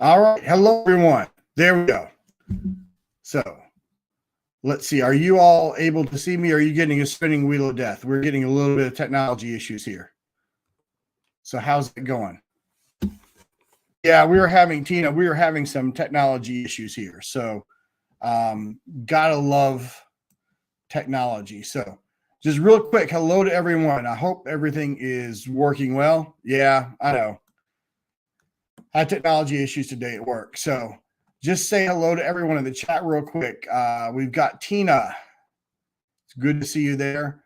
All right. Hello, everyone. There we go. So let's see. Are you all able to see me? Or are you getting a spinning wheel of death? We're getting a little bit of technology issues here. So how's it going? Yeah, we were having some technology issues here. So gotta love technology. So just real quick, hello to everyone. I hope everything is working well. Yeah, I know. Had technology issues today at work. So just say hello to everyone in the chat real quick. We've got Tina. It's good to see you there.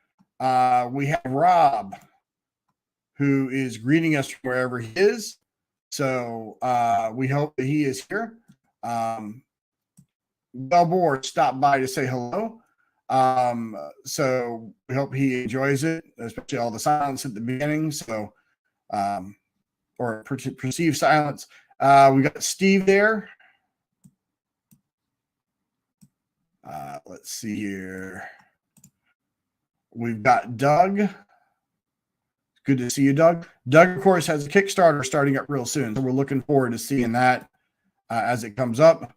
We have Rob, who is greeting us from wherever he is. So we hope that he is here. Bellboard stopped by to say hello. So we hope he enjoys it, especially all the silence at the beginning. So, or perceived silence. We got Steve there. Let's see here. We've got Doug. Good to see you, Doug. Doug, of course, has a Kickstarter starting up real soon. So we're looking forward to seeing that as it comes up.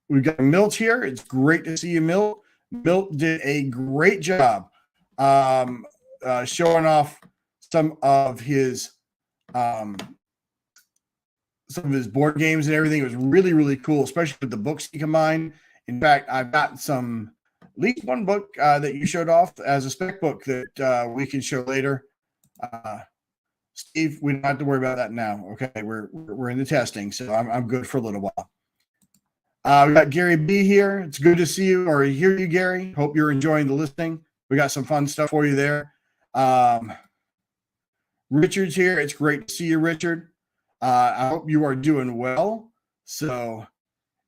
We've got Milt here. It's great to see you, Milt. Milt did a great job showing off some of his board games and everything. It was really, really cool, especially with the books he combined. In fact, I've got at least one book that you showed off as a spec book that we can show later. Steve, we don't have to worry about that now. Okay, we're in the testing, so I'm good for a little while. We got Gary B here. It's good to see you or hear you, Gary. Hope you're enjoying the listening. We got some fun stuff for you there. Richard's here. It's great to see you, Richard. I hope you are doing well. So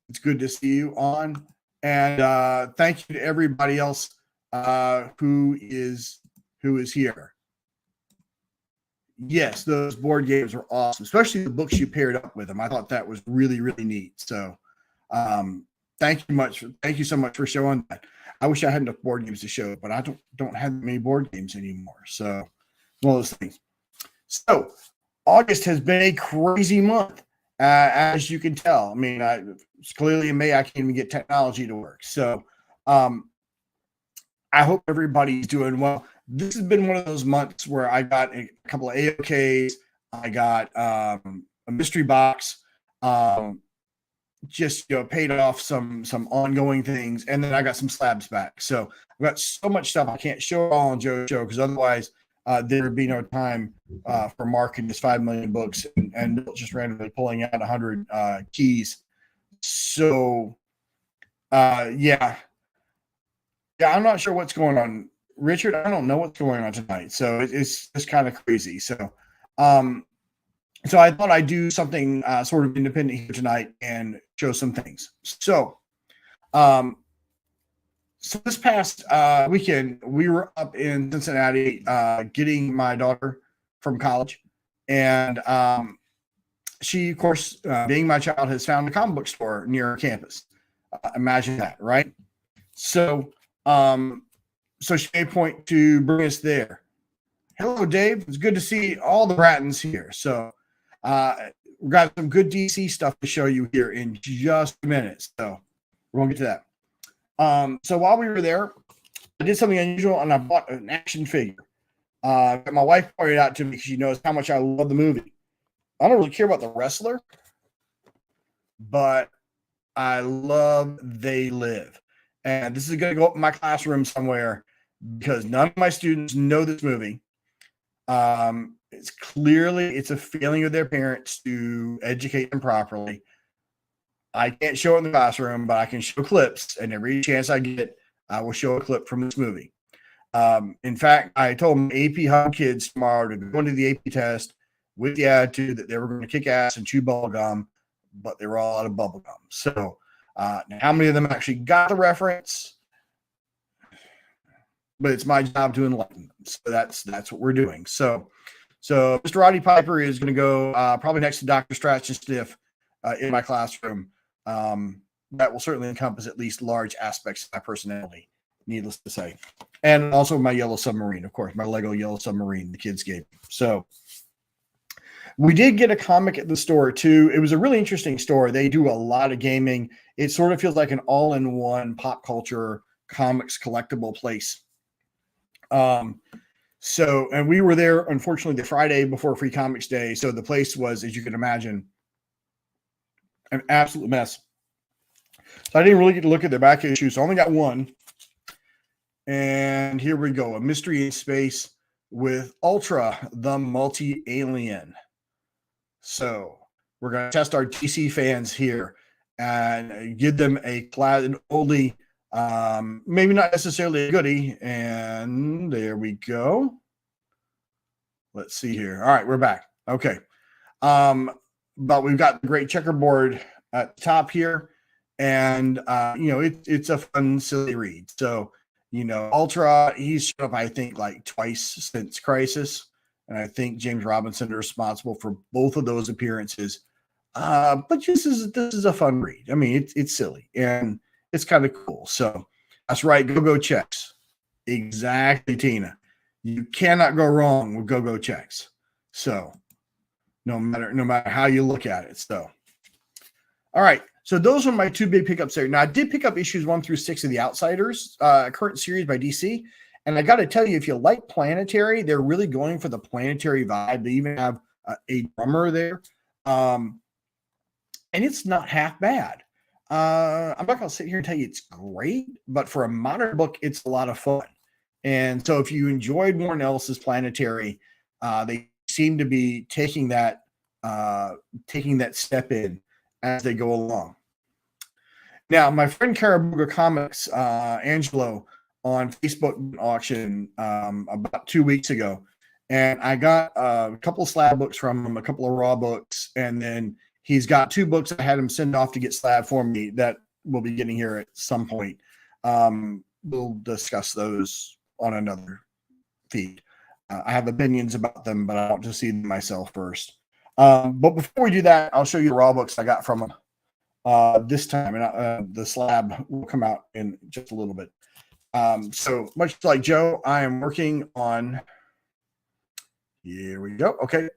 it's good to see you on. And thank you to everybody else who is here. Yes, those board games were awesome, especially the books you paired up with them. I thought that was really, really neat. So thank you so much for showing that. I wish I had enough board games to show, but I don't have many board games anymore. So one of those things. So August has been a crazy month, as you can tell. I mean, it's clearly in May I can't even get technology to work. So I hope everybody's doing well. This has been one of those months where I got a couple of AOKs. I got a mystery box. Just paid off some ongoing things, and then I got some slabs back. So I've got so much stuff I can't show it all on Joe's show because otherwise there would be no time for Mark and his 5 million books and just randomly pulling out 100 keys. So yeah, I'm not sure what's going on, Richard. I don't know what's going on tonight, so it's just kind of crazy. So so I thought I'd do something sort of independent here tonight and show some things. So, so this past weekend, we were up in Cincinnati getting my daughter from college. And she, of course, being my child, has found a comic book store near our campus. Imagine that, right? So, so she made a point to bring us there. Hello, Dave. It's good to see all the Brattons here. So, we've got some good DC stuff to show you here in just a minute. So we're going to get to that. So while we were there, I did something unusual and I bought an action figure. My wife pointed out to me because she knows how much I love the movie. I don't really care about the wrestler, but I love They Live. And this is going to go up in my classroom somewhere because none of my students know this movie. It's a failing of their parents to educate them properly. I can't show it in the classroom, but I can show clips, and every chance I get, I will show a clip from this movie. In fact, I told my AP Hub kids tomorrow to go into the AP test with the attitude that they were going to kick ass and chew bubble gum, but they were all out of bubble gum. So now how many of them actually got the reference? But it's my job to enlighten them. So that's what we're doing. So Mr. Roddy Piper is going to go probably next to Dr. Stratch and Stiff in my classroom. That will certainly encompass at least large aspects of my personality, needless to say. And also my yellow submarine, of course, my Lego yellow submarine the kids gave me. So We did get a comic at the store too. It was a really interesting store. They do a lot of gaming. It sort of feels like an all-in-one pop culture comics collectible place. So, and we were there, unfortunately, the Friday before Free Comics Day. So the place was, as you can imagine, an absolute mess. So I didn't really get to look at the back issues. So I only got one. And here we go. A Mystery in Space with Ultra, the Multi-Alien. So we're going to test our DC fans here and give them a classic oldie, maybe not necessarily a goodie. And there we go. Let's see here. All right, we're back. Okay. But we've got the great checkerboard at the top here. And, it's a fun, silly read. So, Ultra, he's shown up, I think, like twice since Crisis. And I think James Robinson is responsible for both of those appearances. But this is a fun read. I mean, it's silly and it's kind of cool. So that's right. Go checks. Exactly, Tina. You cannot go wrong with go checks. So no matter how you look at it. So, all right. So those are my two big pickups there. Now I did pick up issues 1 through 6 of The Outsiders, current series by DC. And I got to tell you, if you like Planetary, they're really going for the Planetary vibe. They even have a drummer there. And it's not half bad. I'm not going to sit here and tell you it's great, but for a modern book, it's a lot of fun. And so if you enjoyed Warren Ellis's Planetary, they seem to be taking that step in as they go along. Now, my friend Carabuga Comics, Angelo, on Facebook auction about 2 weeks ago. And I got a couple of slab books from him, a couple of raw books, and then he's got 2 books I had him send off to get slab for me that we'll be getting here at some point. We'll discuss those on another feed. I have opinions about them, but I want to see them myself first. But before we do that, I'll show you the raw books I got from him this time. And the slab will come out in just a little bit. So much like Joe, I am working on, here we go. Okay.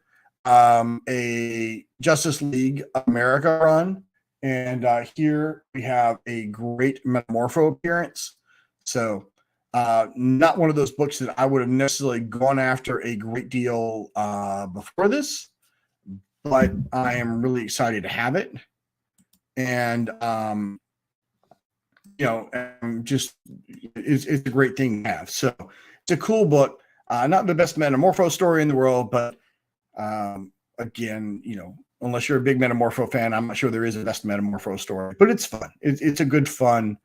A Justice League America run. And here we have a great Metamorpho appearance. So not one of those books that I would have necessarily gone after a great deal before this, but I am really excited to have it. And, just it's a great thing to have. So it's a cool book. Not the best Metamorpho story in the world, but again, unless you're a big Metamorpho fan, I'm not sure there is a best Metamorpho story, but it's fun. It's a good fun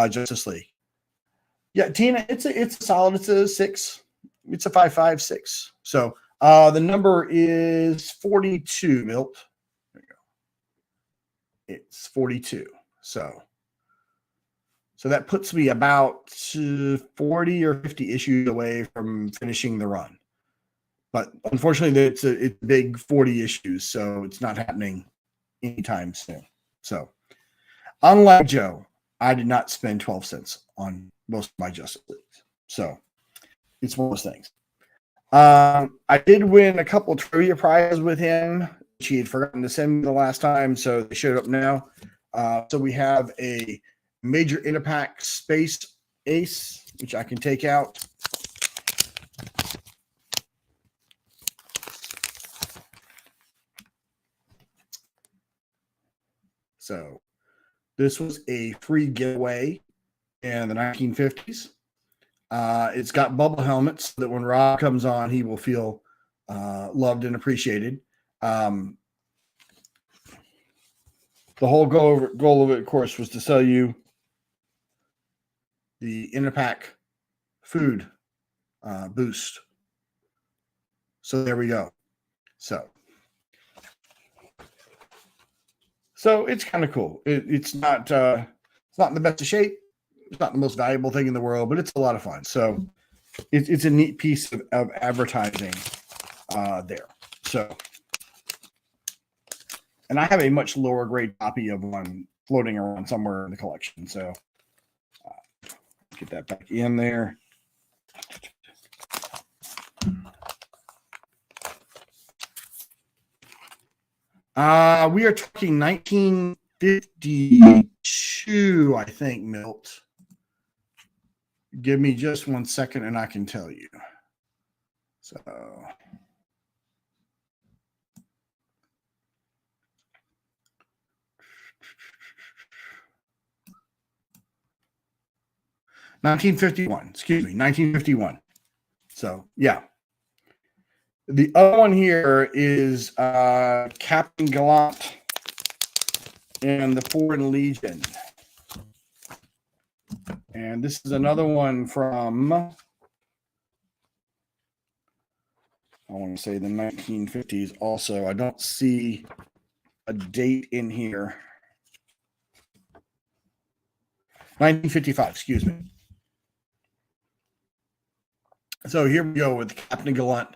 Justice League. Yeah, Tina, it's a solid. It's a 6. It's a 5.56. So the number is 42, Milt. There you go. It's 42. So that puts me about 40 or 50 issues away from finishing the run. But unfortunately, it's a big 40 issues, so it's not happening anytime soon. So unlike Joe, I did not spend 12 cents on most of my Justice Leagues. So it's one of those things. I did win a couple of trivia prizes with him, which he had forgotten to send me the last time, so they showed up now. So we have a Major Impact Space Ace, which I can take out. So this was a free giveaway in the 1950s. It's got bubble helmets so that when Rob comes on, he will feel loved and appreciated. The whole goal of it, of course, was to sell you the Impact food boost. So there we go. So it's kind of cool. It's not in the best of shape. It's not the most valuable thing in the world, but it's a lot of fun. So it's a neat piece of advertising there. So, and I have a much lower grade copy of one floating around somewhere in the collection. So get that back in there. We are talking 1952, I think, Milt. Give me just 1 second and I can tell you. So 1951, excuse me, 1951. So yeah. The other one here is Captain Gallant and the Foreign Legion. And this is another one from, I want to say the 1950s also. I don't see a date in here. 1955, excuse me. So here we go with Captain Gallant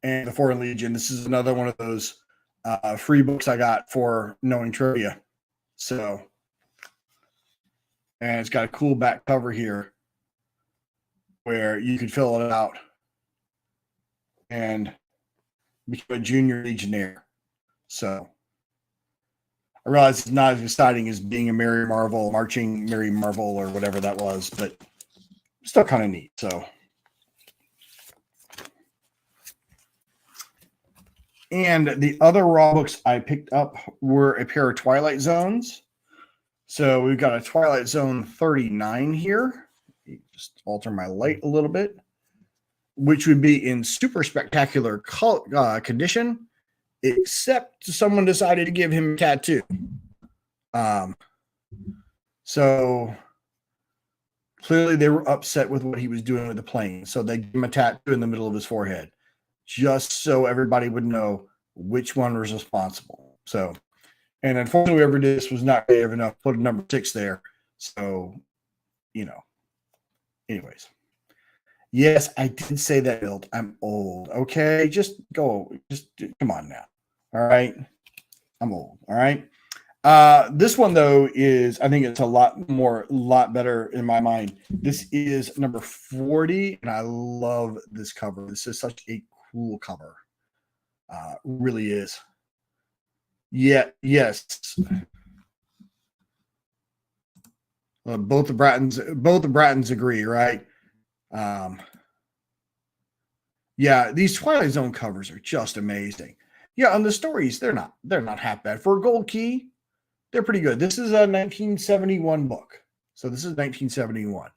and the Foreign Legion. This is another one of those free books I got for knowing trivia. So, and it's got a cool back cover here where you could fill it out and become a junior legionnaire. So I realize it's not as exciting as being a Mary Marvel, marching Mary Marvel or whatever that was, but still kind of neat. So, and the other raw books I picked up were a pair of Twilight Zones. So we've got a Twilight Zone 39 here. Just alter my light a little bit, which would be in super spectacular condition, except someone decided to give him a tattoo. So clearly they were upset with what he was doing with the plane. So they gave him a tattoo in the middle of his forehead, just so everybody would know which one was responsible. So, and unfortunately, whoever did this was not brave enough to put a number 6 there. So, you know, anyways. Yes, I did say that, Bill. I'm old. Okay, just go. Just come on now. All right, I'm old. All right. This one though is, I think it's a lot better in my mind. This is number 40, and I love this cover. This is such a cool cover. Really is. Yeah. Yes. Both the Brattons agree, right? Yeah, these Twilight Zone covers are just amazing. Yeah, and the stories, they're not half bad. For a gold key, they're pretty good. This is a 1971 book. So this is 1971.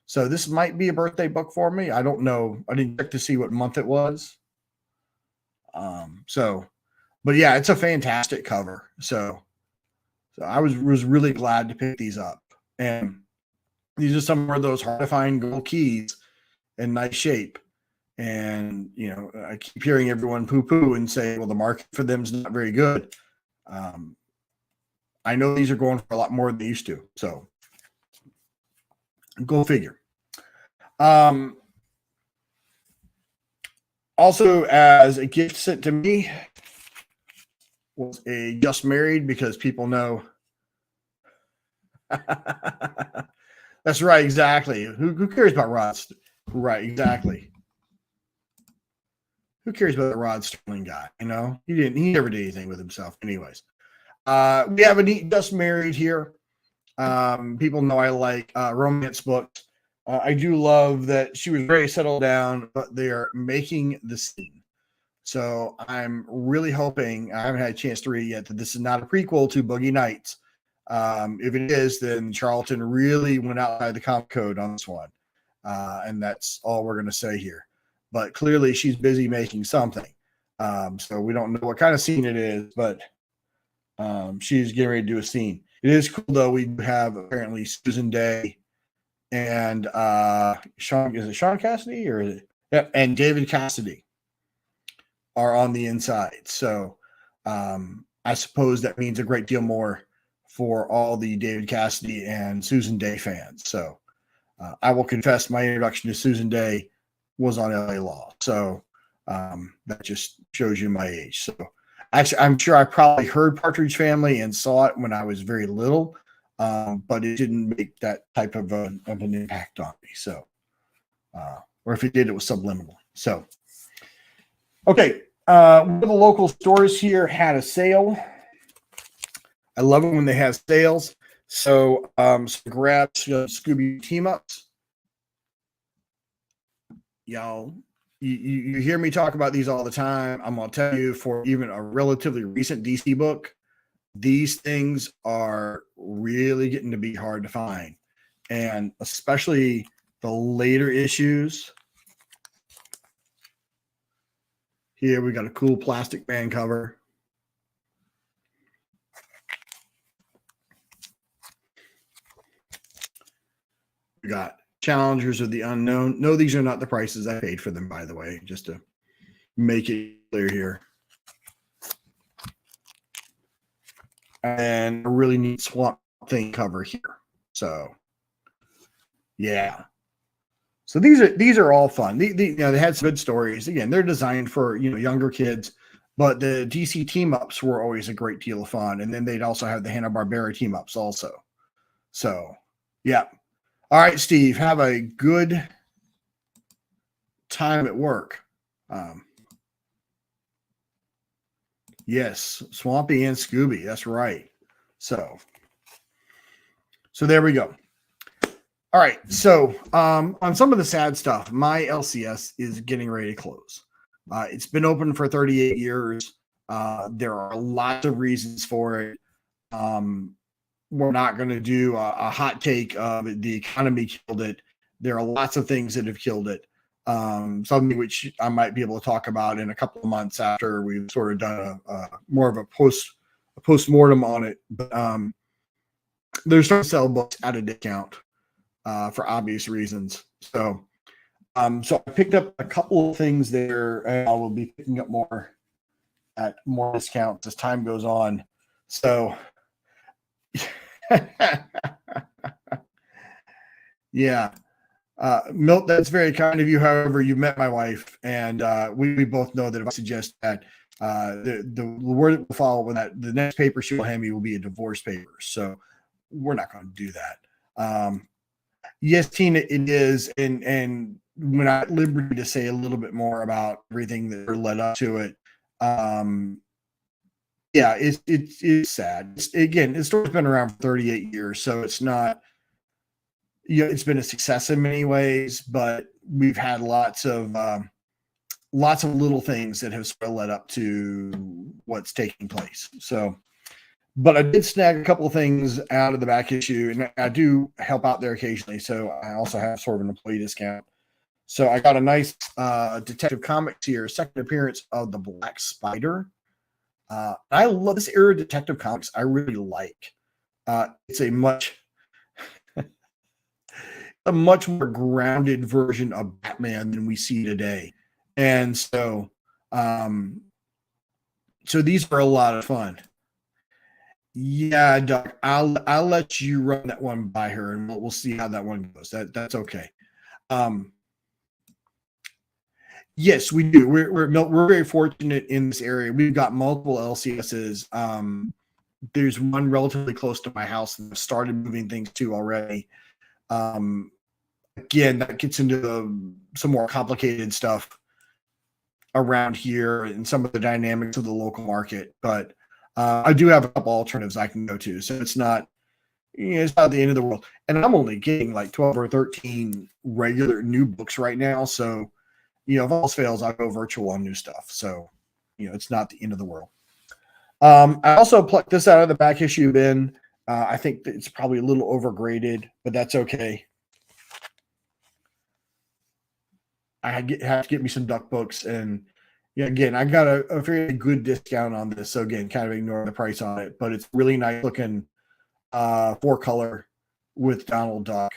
So this might be a birthday book for me. I don't know. I didn't check to see what month it was. But yeah, it's a fantastic cover. So I was really glad to pick these up. And these are some of those hard to find gold keys in nice shape. And, you know, I keep hearing everyone poo-poo and say, well, the market for them is not very good. I know these are going for a lot more than they used to. So go figure. Also, as a gift sent to me, was a Just Married, because people know. That's right, exactly. Who cares about Rod? Right, exactly. Who cares about the Rod Sterling guy? You know, he never did anything with himself. Anyways, we have a neat Just Married here. People know I like romance books. I do love that she was very settled down, but they are making the scene. So I'm really hoping, I haven't had a chance to read it yet, that this is not a prequel to Boogie Nights. If it is, then Charlton really went outside the comic code on this one. And that's all we're going to say here. But clearly she's busy making something. So we don't know what kind of scene it is, but she's getting ready to do a scene. It is cool, though. We have apparently Susan Day and Sean Cassidy, or is it? Yep, and David Cassidy are on the inside. So I suppose that means a great deal more for all the David Cassidy and Susan Day fans. So I will confess my introduction to Susan Day was on LA Law. So that just shows you my age. So actually, I'm sure I probably heard Partridge Family and saw it when I was very little, but it didn't make that type of an impact on me. So, or if it did, it was subliminal. So, okay. One of the local stores here had a sale. I love it when they have sales. So, grab Scooby team ups. Y'all, you hear me talk about these all the time. I'm gonna tell you, for even a relatively recent DC book, these things are really getting to be hard to find, and especially the later issues. Here we got a cool plastic band cover. We got Challengers of the Unknown. No, these are not the prices I paid for them, by the way, just to make it clear here. And a really neat Swamp Thing cover here. So, yeah. So these are all fun. They had some good stories. Again, they're designed for younger kids, but the DC team ups were always a great deal of fun. And then they'd also have the Hanna-Barbera team ups also. So, yeah. All right, Steve, have a good time at work. Yes, Swampy and Scooby. That's right. So there we go. All right. So on some of the sad stuff, my LCS is getting ready to close. It's been open for 38 years. There are lots of reasons for it. We're not going to do a hot take of the economy killed it. There are lots of things that have killed it. Something which I might be able to talk about in a couple of months after we've sort of done a more of a post-mortem on it. But they're starting to sell books at a discount for obvious reasons. So I picked up a couple of things there, and I will be picking up more at more discounts as time goes on. So yeah. Milt, that's very kind of you. However, you met my wife, and we both know that if I suggest that, the word that will follow when the next paper she will hand me will be a divorce paper. So we're not going to do that. Yes, Tina, it is. And when I at liberty to say a little bit more about everything that led up to it, yeah, it's sad. Again, the story's been around for 38 years, so it's not. It's been a success in many ways, but we've had lots of little things that have sort of led up to what's taking place. So, but I did snag a couple of things out of the back issue, and I do help out there occasionally. So I also have sort of an employee discount. So I got a nice Detective Comics here, second appearance of the Black Spider. I love this era of Detective Comics. I really like. It's a much more grounded version of Batman than we see today. And so these are a lot of fun. Yeah, Doc, I'll let you run that one by her, and we'll see how that one goes. That's okay. Yes, we do. We're very fortunate in this area. We've got multiple LCSs. There's one relatively close to my house that I've started moving things to already. Again, that gets into some more complicated stuff around here and some of the dynamics of the local market. But I do have a couple alternatives I can go to, so it's not it's not the end of the world. And I'm only getting like 12 or 13 regular new books right now. So if all else fails, I'll go virtual on new stuff. So it's not the end of the world. I also plucked this out of the back issue bin. I think that it's probably a little overgraded, but that's okay. I have to get me some Duck books, and again, I got a very good discount on this. So again, kind of ignore the price on it, but it's really nice looking 4-color with Donald Duck,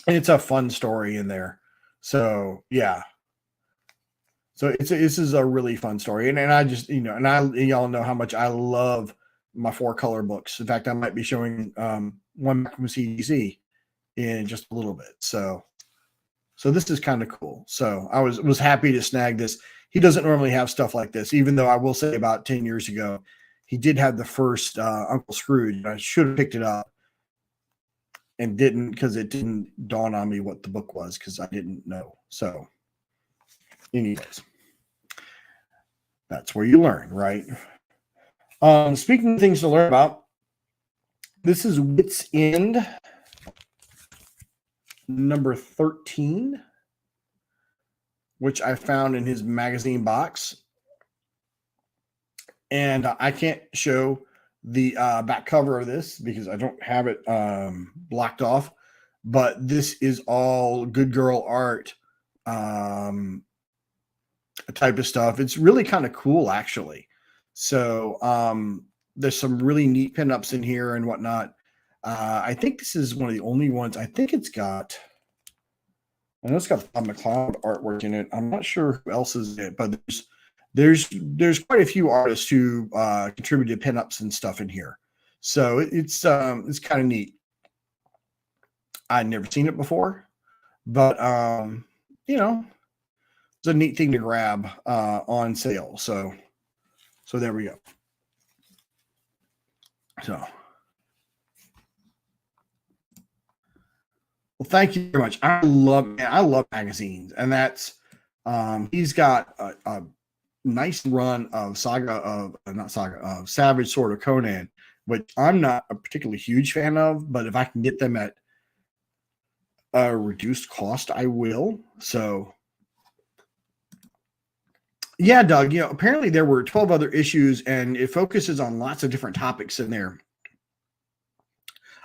and it's a fun story in there. So yeah, so this is a really fun story, and I just y'all know how much I love my 4-color books. In fact, I might be showing one from CGC in just a little bit. So this is kind of cool. So I was happy to snag this. He doesn't normally have stuff like this, even though I will say about 10 years ago, he did have the first Uncle Scrooge. I should have picked it up and didn't, because it didn't dawn on me what the book was, because I didn't know. So anyways. That's where you learn, right? Speaking of things to learn about, this is Wits End number 13, which I found in his magazine box. And I can't show the back cover of this because I don't have it blocked off. But this is all good girl art type of stuff. It's really kind of cool, actually. So there's some really neat pinups in here and whatnot. I think this is one of the only ones. I think it's got, I know it's got Bob McLeod artwork in it. I'm not sure who else is in it, but there's quite a few artists who contributed pinups and stuff in here. So it's kind of neat. I'd never seen it before, but you know, it's a neat thing to grab on sale. So there we go. So, well, thank you very much. I love magazines, and that's he's got a nice run of Savage Sword of Conan, which I'm not a particularly huge fan of, but if I can get them at a reduced cost, I will. So yeah, Doug, apparently there were 12 other issues and it focuses on lots of different topics in there.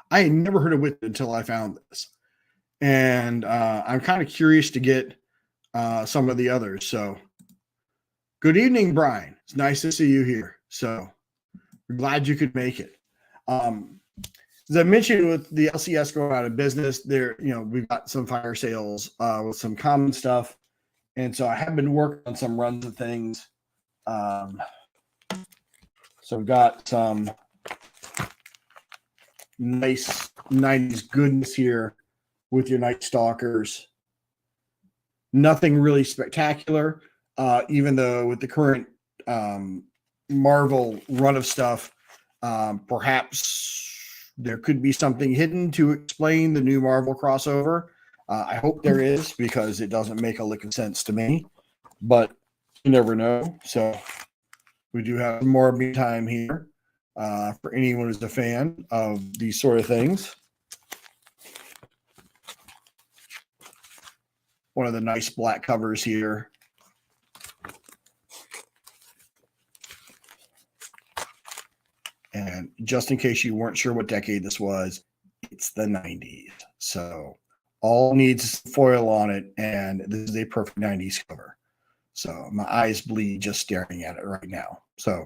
I had never heard of it until I found this. And I'm kind of curious to get some of the others. So good evening, Brian. It's nice to see you here. So we're glad you could make it. As I mentioned, with the LCS going out of business, we've got some fire sales with some common stuff. And so I have been working on some runs of things. So I've got some nice 90s goodness here with your Night Stalkers. Nothing really spectacular, even though with the current Marvel run of stuff, perhaps there could be something hidden to explain the new Marvel crossover. I hope there is, because it doesn't make a lick of sense to me, but you never know. So we do have more me time here for anyone who's a fan of these sort of things. One of the nice black covers here. And just in case you weren't sure what decade this was, it's the 90s. So all needs foil on it, and this is a perfect 90s cover. So my eyes bleed just staring at it right now. So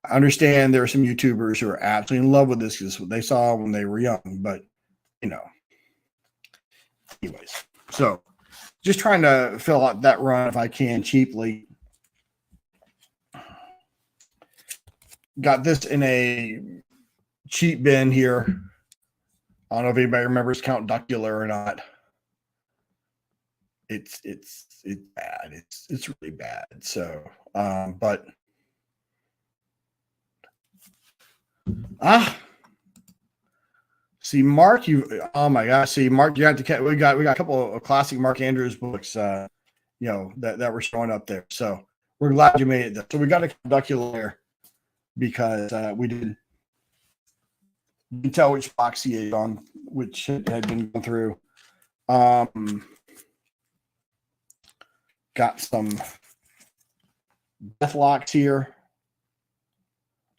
I understand there are some YouTubers who are absolutely in love with this because it's what they saw when they were young, but anyways. So just trying to fill out that run if I can cheaply. Got this in a cheap bin here. I don't know if anybody remembers Count Duckula or not. It's bad. It's really bad. So, but see, Mark, oh my gosh, see, Mark, you have to. We got a couple of classic Mark Andrews books, that were showing up there. So we're glad you made it. So we got a Duckula there because we did. You can tell which box he is on, which had been gone through. Got some Deathlocks here.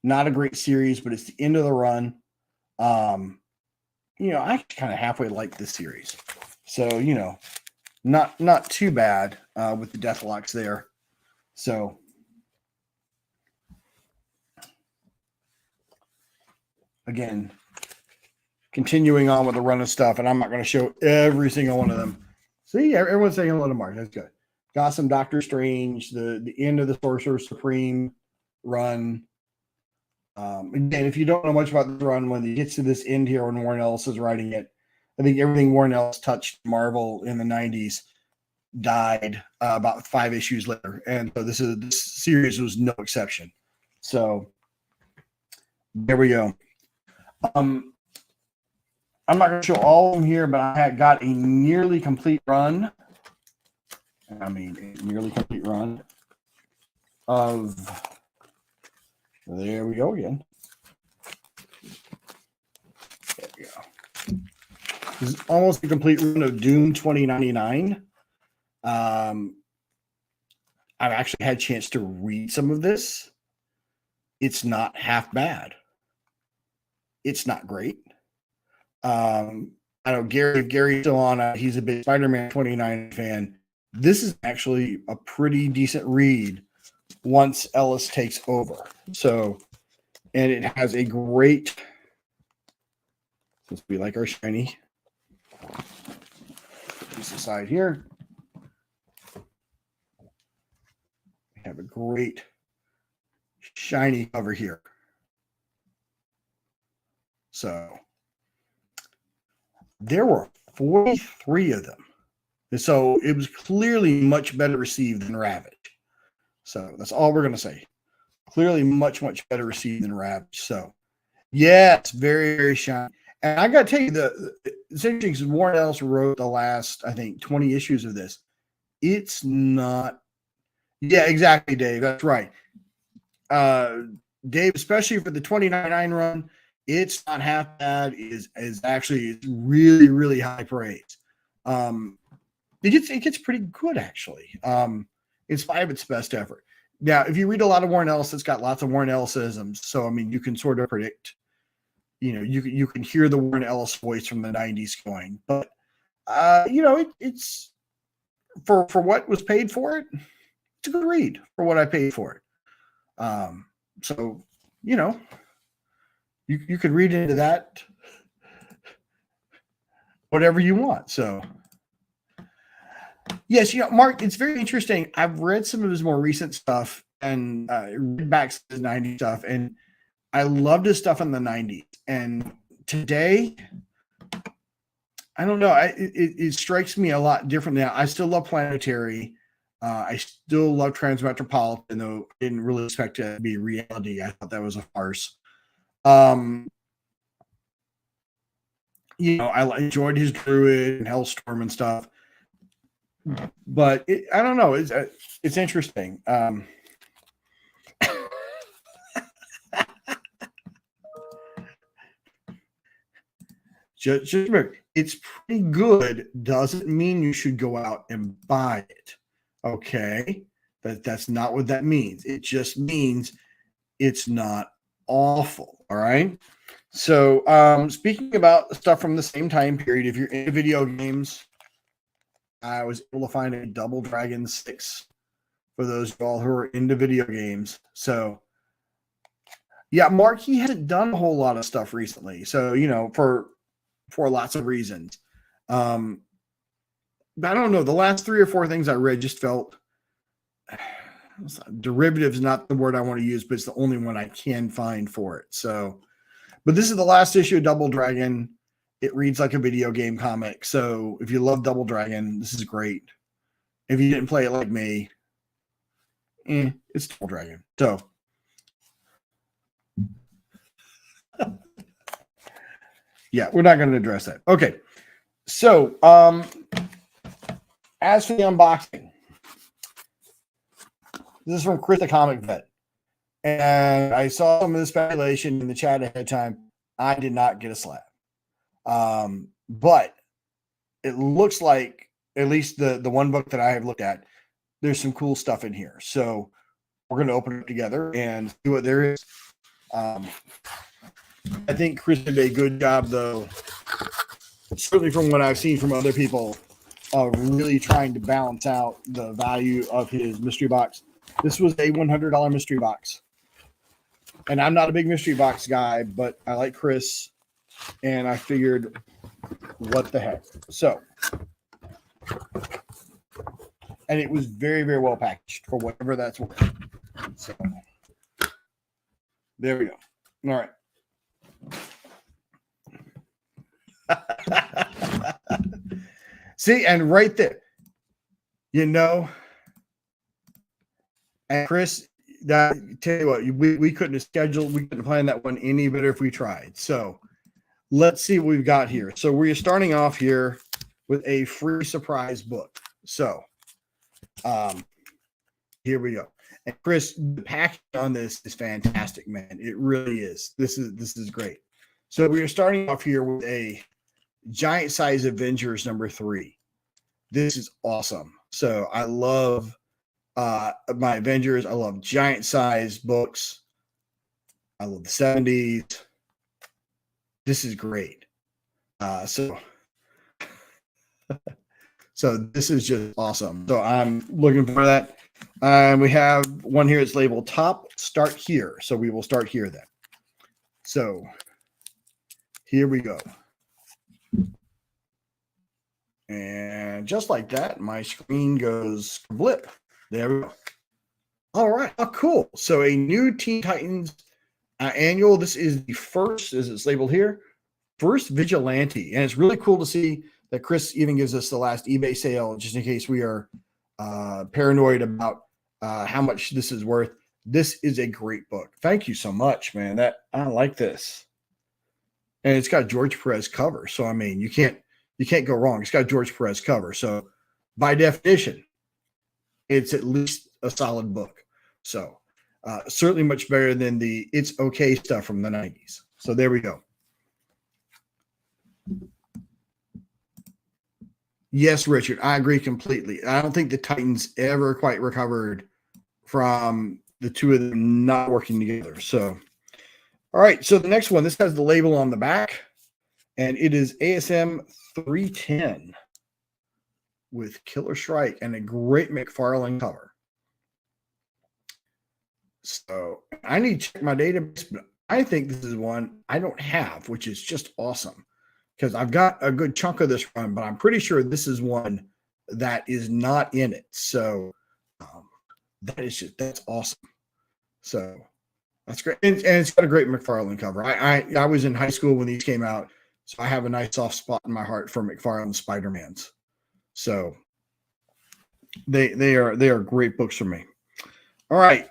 Not a great series, but it's the end of the run. I kind of halfway like this series. So, not too bad with the Deathlocks there. So again, continuing on with the run of stuff, and I'm not going to show every single one of them. See, everyone's saying hello to Mark. That's good. Got some Doctor Strange, the end of the Sorcerer Supreme run. Again, if you don't know much about this run, when it gets to this end here when Warren Ellis is writing it, I think everything Warren Ellis touched Marvel in the 90s died about 5 issues later. And so this series was no exception. So there we go. I'm not going to show all of them here, but I had got a nearly complete run. A nearly complete run of, there we go again. There we go. This is almost a complete run of Doom 2099. I've actually had a chance to read some of this. It's not half bad. It's not great. I know Gary's still on. He's a big Spider-Man 29 fan. This is actually a pretty decent read once Ellis takes over. So, and it has a great, since we like our shiny, put this aside here. We have a great shiny cover here. So there were 43 of them. So it was clearly much better received than Ravage. So that's all we're going to say. Clearly much, much better received than Ravage. So yeah, it's very, very shiny. And I got to tell you, it's interesting because Warren Ellis wrote the last, I think, 20 issues of this. It's not. Yeah, exactly, Dave. That's right. Dave, especially for the 29 run, it's not half bad. Is actually really, really high praise. It gets pretty good, actually, in spite of its best effort. Now, if you read a lot of Warren Ellis, it's got lots of Warren Ellis-isms. So, I mean, you can sort of predict, you can hear the Warren Ellis voice from the 90s going. But, it's for what was paid for it, it's a good read for what I paid for it. So, you could read into that whatever you want. So, yes, Mark, it's very interesting. I've read some of his more recent stuff and read back to his 90s stuff, and I loved his stuff in the 90s. And today, I don't know. It strikes me a lot different now. I still love Planetary. I still love Transmetropolitan, though I didn't really expect it to be reality. I thought that was a farce. I enjoyed his Druid and Hellstorm and stuff. But I don't know. It's interesting. Just remember, it's pretty good. Doesn't mean you should go out and buy it. Okay, that's not what that means. It just means it's not awful. All right. So, speaking about stuff from the same time period, if you're into video games, I was able to find a Double Dragon 6 for those of all who are into video games. So, yeah, Mark, he hasn't done a whole lot of stuff recently. So, for lots of reasons. I don't know. The last 3 or 4 things I read just felt derivative is not the word I want to use, but it's the only one I can find for it. So, but this is the last issue of Double Dragon. It reads like a video game comic. So if you love Double Dragon, this is great. If you didn't play it like me, it's Double Dragon. So yeah, we're not going to address that. Okay. So as for the unboxing, this is from Chris the Comic Vet. And I saw some of the speculation in the chat ahead of time. I did not get a slab. But it looks like, at least the one book that I have looked at, there's some cool stuff in here. So we're going to open it together and see what there is. I think Chris did a good job, though, certainly from what I've seen from other people, really trying to balance out the value of his mystery box. This was a $100 mystery box. And I'm not a big mystery box guy, but I like Chris. And I figured, what the heck? So, and it was very, very well packaged for whatever that's worth. So, there we go. All right. See, and right there, and Chris, tell you what, we couldn't have scheduled, we couldn't plan that one any better if we tried. So, let's see what we've got here. So we're starting off here with a free surprise book. So here we go. And Chris, the packaging on this is fantastic, man. It really is. This is great. So we are starting off here with a giant size Avengers #3. This is awesome. So I love my Avengers. I love giant size books. I love the 70s. This is great. So this is just awesome. So I'm looking for that. We have one here that's labeled top, start here. So we will start here then. So here we go. And just like that, my screen goes blip. There we go. All right. Oh, cool. So a new Teen Titans annual. This is the first, as it's labeled here, first Vigilante. And it's really cool to see that Chris even gives us the last eBay sale, just in case we are paranoid about how much this is worth. This is a great book. Thank you so much, man. I like this. And it's got a George Perez cover. So, I mean, you can't go wrong. It's got a George Perez cover. So by definition, it's at least a solid book. So certainly much better than the It's Okay stuff from the 90s. So there we go. Yes, Richard, I agree completely. I don't think the Titans ever quite recovered from the two of them not working together. So, all right. So the next one, this has the label on the back, and it is ASM 310 with Killer Shrike and a great McFarlane cover. So I need to check my database, but I think this is one I don't have, which is just awesome because I've got a good chunk of this run, but I'm pretty sure this is one that is not in it. So that's awesome. So that's great. And it's got a great McFarlane cover. I was in high school when these came out, so I have a nice soft spot in my heart for McFarlane Spider-Mans. So they are great books for me. All right.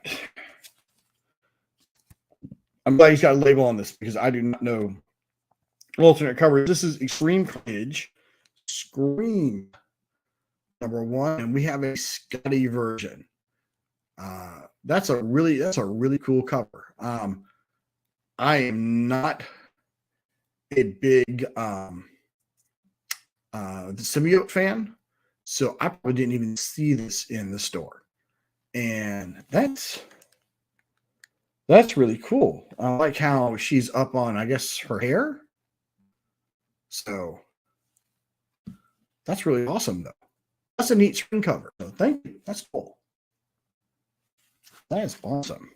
I'm glad he's got a label on this because I do not know alternate covers. This is Extreme Carnage, Scream #1, and we have a Scotty version. That's a really cool cover. I am not a big symbiote fan, so I probably didn't even see this in the store, and that's really cool. I like how she's up on, I guess, her hair. So that's really awesome, though. That's a neat screen cover. So thank you. That's cool. That's awesome.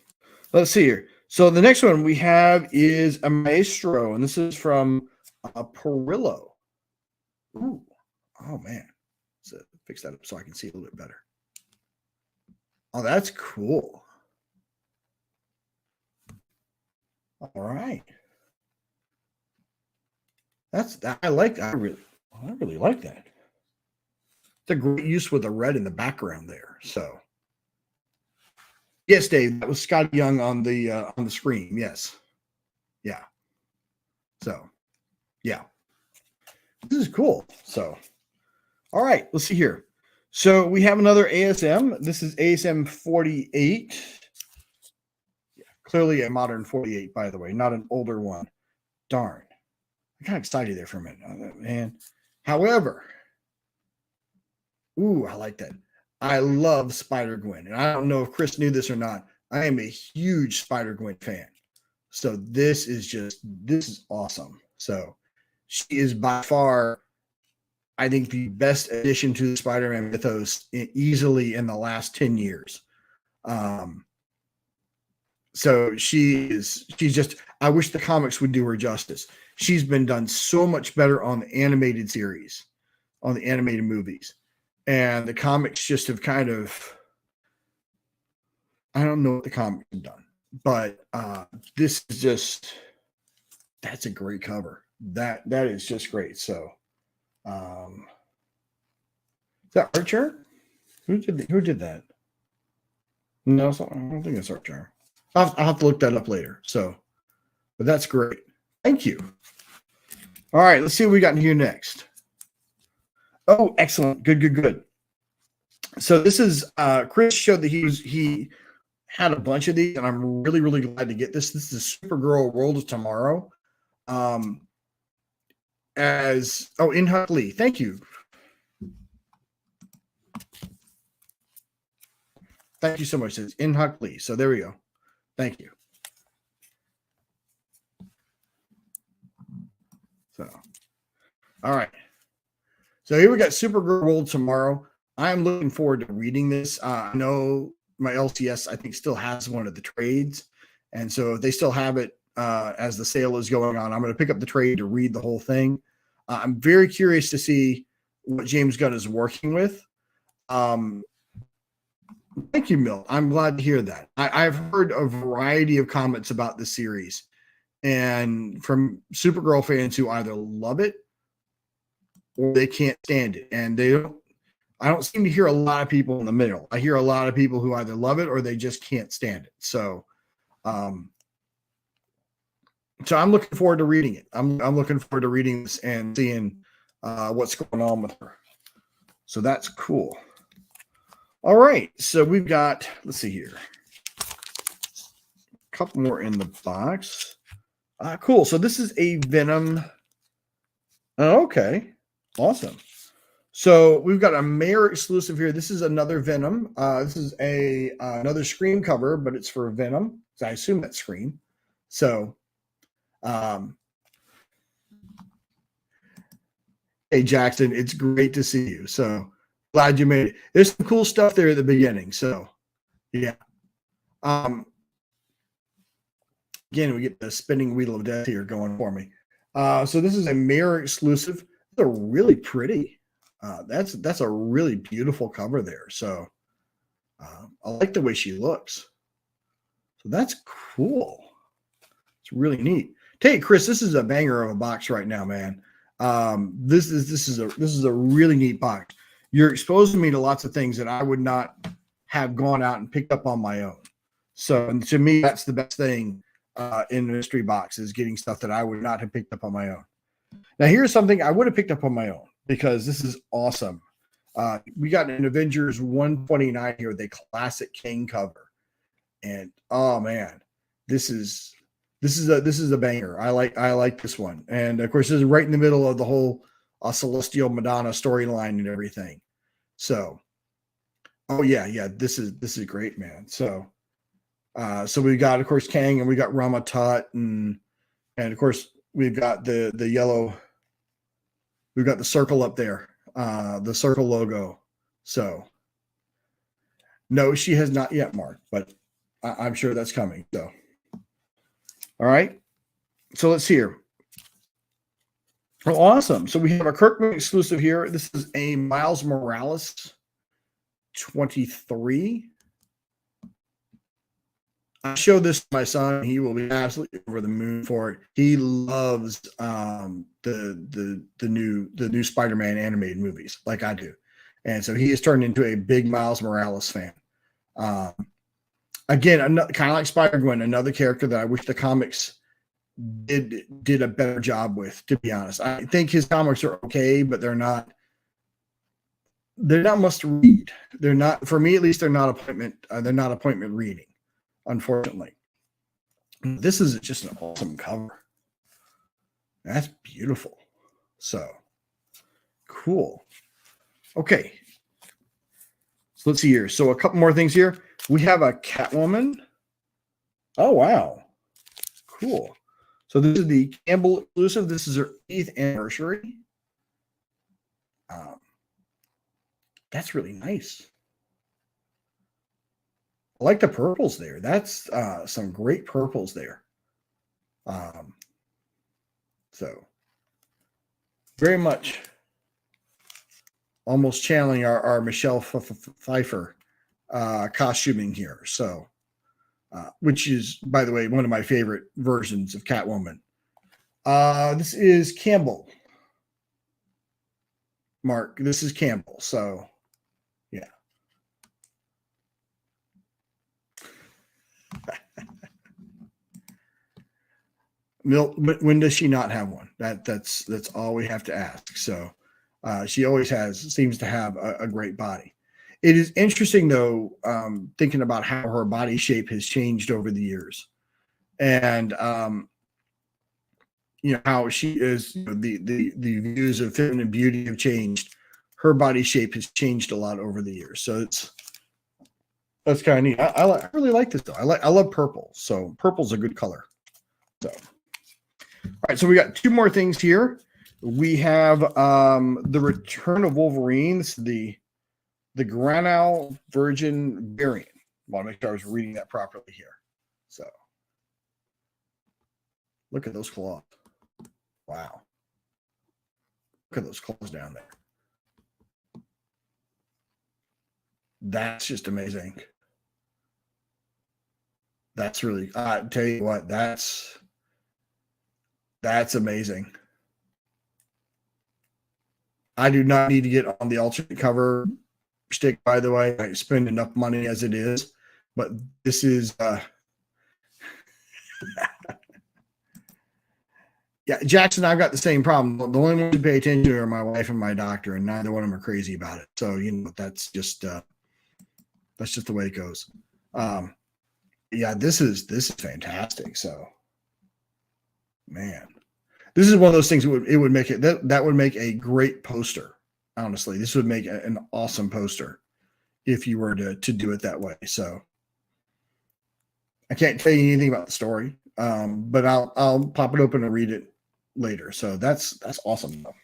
Let's see here. So the next one we have is a Maestro, and this is from Perillo. Ooh. Oh, man. So fix that up so I can see a little bit better. Oh, that's cool. All right. I really like that. It's a great use with the red in the background there. So yes, Dave, that was Scott Young on the screen. Yes. Yeah. So yeah. This is cool. So all right, let's see here. So we have another ASM. This is ASM 48. Yeah, clearly a modern 48, by the way, not an older one. Darn. I got excited there for a minute, man. However, ooh, I like that. I love Spider-Gwen, and I don't know if Chris knew this or not. I am a huge Spider-Gwen fan. So this is awesome. So she is by far, I think, the best addition to the Spider-Man mythos easily in the last 10 years. So she's just, I wish the comics would do her justice. She's been done so much better on the animated series, on the animated movies. And the comics just have kind of, I don't know what the comics have done, but this is just, that's a great cover. That is just great. So, is that Archer? Who did that? No, I don't think it's Archer. I'll have to look that up later. So, but that's great. Thank you. All right, let's see what we got in here next. Oh, excellent. Good. So this is Chris showed that he had a bunch of these, and I'm really, really glad to get this. This is Supergirl World of Tomorrow. In Huck Lee. Thank you. Thank you so much. It's in Huck Lee. So there we go. Thank you. So, all right. So here we got Supergirl World Tomorrow. I am looking forward to reading this. I know my LCS, I think, still has one of the trades. And so if they still have it as the sale is going on, I'm going to pick up the trade to read the whole thing. I'm very curious to see what James Gunn is working with. Thank you, Milt. I'm glad to hear that. I've heard a variety of comments about the series, and from Supergirl fans who either love it or they can't stand it. And I don't seem to hear a lot of people in the middle. I hear a lot of people who either love it or they just can't stand it. So I'm looking forward to reading it. I'm looking forward to reading this and seeing what's going on with her. So that's cool. All right. So we've got, let's see here, a couple more in the box. Cool. So this is a Venom. Okay. Awesome. So we've got a Mayor exclusive here. This is another Venom. This is another Scream cover, but it's for Venom. So I assume that's Scream. So, hey Jackson, it's great to see you. So glad you made it. There's some cool stuff there at the beginning. So yeah. Again, we get the spinning wheel of death here going for me. So this is a Mayor exclusive. They're really pretty. That's a really beautiful cover there. So I like the way she looks. So that's cool. It's really neat. Hey, Chris, this is a banger of a box right now, man. This is a really neat box. You're exposing me to lots of things that I would not have gone out and picked up on my own. So, and to me, that's the best thing in the mystery box, is getting stuff that I would not have picked up on my own. Now, here's something I would have picked up on my own, because this is awesome. We got an Avengers 129 here with a classic King cover, and oh man, this is a banger. I like this one, and of course, this is right in the middle of the whole Celestial Madonna storyline and everything. So, oh yeah, this is great, man. So we got, of course, Kang, and we got Rama Tut, and of course we've got the yellow. We've got the circle up there, the circle logo. So, no, she has not yet, Mark, but I'm sure that's coming. So, all right. So let's see here. Oh, awesome. So we have a Kirkman exclusive here. This is a Miles Morales 23. I showed this to my son. He will be absolutely over the moon for it. He loves the new Spider-Man animated movies, like I do, and so he has turned into a big Miles Morales fan. Again, kind of like Spider-Gwen, another character that I wish the comics did a better job with. To be honest, I think his comics are okay, but they're not must read. They're not, for me at least. They're not appointment reading, unfortunately. This is just an awesome cover. That's beautiful. So cool. Okay. So let's see here. So a couple more things here. We have a Catwoman. Oh, wow. Cool. So this is the Campbell exclusive. This is her 8th anniversary. That's really nice. I like the purples there. That's some great purples there. So very much almost channeling our Michelle Pfeiffer costuming here. So, which is, by the way, one of my favorite versions of Catwoman. This is Campbell. Mark, this is Campbell. So, yeah. When does she not have one? That's all we have to ask. So she always seems to have a great body. It is interesting though, thinking about how her body shape has changed over the years, and how she is. The views of feminine beauty have changed. Her body shape has changed a lot over the years, so that's kind of neat. I really like this though. I love purple, so purple's a good color. So, all right, so we got two more things here. We have the Return of Wolverine. This is the Granal Virgin variant. I want to make sure I was reading that properly here. So, look at those claws. Wow. Look at those claws down there. That's just amazing. That's really, I tell you what, that's amazing. I do not need to get on the alternate cover stick, by the way. I spend enough money as it is, but this is yeah, Jackson, I've got the same problem. The only ones who pay attention to are my wife and my doctor, and neither one of them are crazy about it. So that's just the way it goes. Yeah, this is fantastic. So, man, this is one of those things. It would make it that would make a great poster. Honestly, this would make an awesome poster if you were to do it that way. So, I can't tell you anything about the story, but I'll pop it open and read it later. So that's awesome though.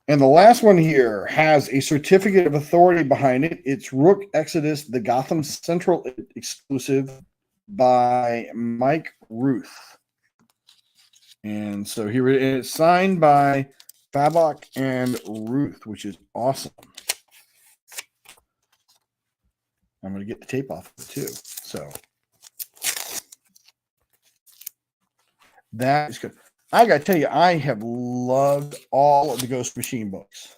And the last one here has a certificate of authority behind it. It's Rook Exodus, the Gotham Central exclusive by Mike Ruth. And so here it is, signed by Fabok and Ruth, which is awesome. I'm going to get the tape off of it too. So that is good. I got to tell you, I have loved all of the Ghost Machine books.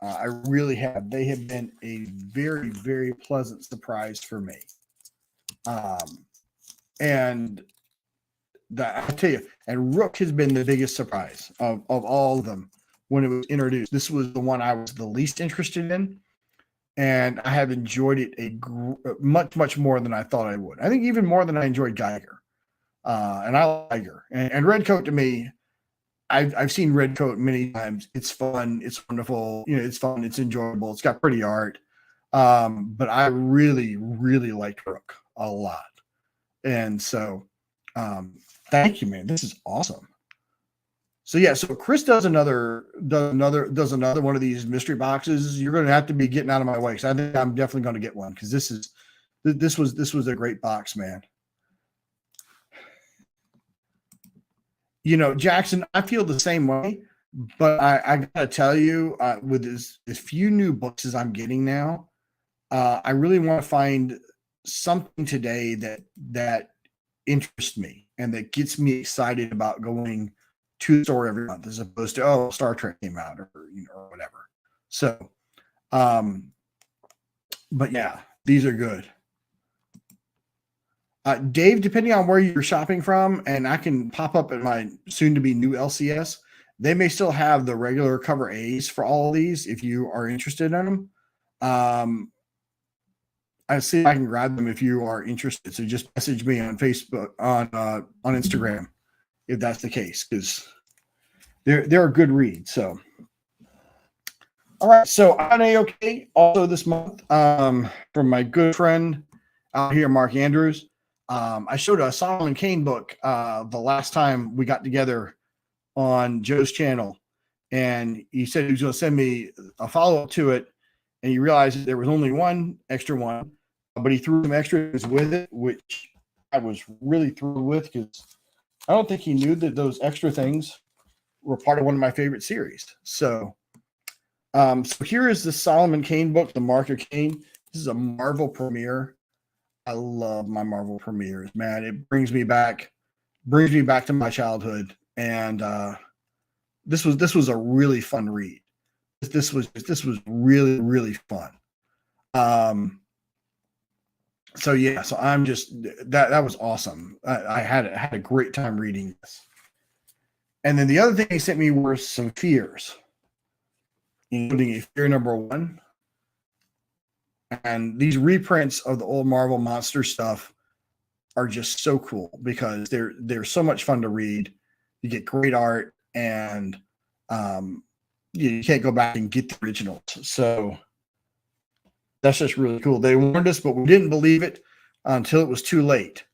I really have. They have been a very, very pleasant surprise for me. And I tell you, and Rook has been the biggest surprise of all of them when it was introduced. This was the one I was the least interested in, and I have enjoyed it much, much more than I thought I would. I think even more than I enjoyed Geiger. And I like Geiger. And Redcoat to me, I've seen Redcoat many times. It's fun. It's wonderful. It's fun. It's enjoyable. It's got pretty art. But I really, really liked Rook a lot. And so, thank you, man. This is awesome. So yeah, so Chris does another one of these mystery boxes. You're going to have to be getting out of my way because I think I'm definitely going to get one because this was a great box, man. Jackson, I feel the same way, but I gotta tell you, with as few new books as I'm getting now, I really want to find something today that interests me and that gets me excited about going to the store every month, as opposed to Star Trek came out or whatever. So, but yeah, these are good. Dave, depending on where you're shopping from, and I can pop up at my soon-to-be new LCS, they may still have the regular cover A's for all of these if you are interested in them. I see if I can grab them if you are interested. So just message me on Facebook, on Instagram, if that's the case, because they're a good read. So, all right. So on AOK also this month, from my good friend out here, Mark Andrews. I showed a Solomon Kane book the last time we got together on Joe's channel, and he said he was going to send me a follow-up to it, and he realized that there was only one extra one, but he threw some extras with it, which I was really thrilled with because I don't think he knew that those extra things were part of one of my favorite series. So, so here is the Solomon Kane book, The Mark of Kane. This is a Marvel premiere. I love my Marvel premieres, man. It brings me back to my childhood, and this was a really fun read. This was really, really fun. So yeah, so I'm just that was awesome. I had a great time reading this. And then the other thing he sent me were some fears, including a fear number 1, And these reprints of the old Marvel Monster stuff are just so cool because they're so much fun to read. You get great art, and you can't go back and get the originals. So that's just really cool. They warned us, but we didn't believe it until it was too late.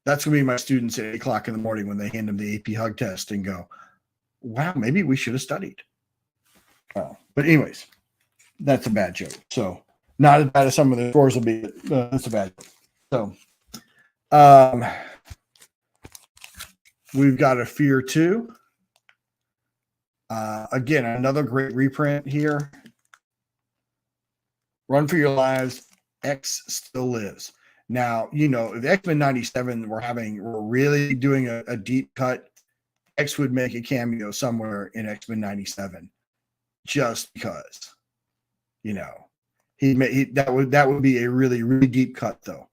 That's going to be my students at 8 o'clock in the morning when they hand them the AP Hug test and go, wow, maybe we should have studied. But anyways, that's a bad joke. So not as bad as some of the scores will be, but that's a bad joke. So we've got a Fear 2. Again, another great reprint here. Run for Your Lives, X Still Lives. Now, you know, if the X-Men 97 we're really doing a deep cut, X would make a cameo somewhere in X-Men 97 just because, you know, that would be a really, really deep cut though.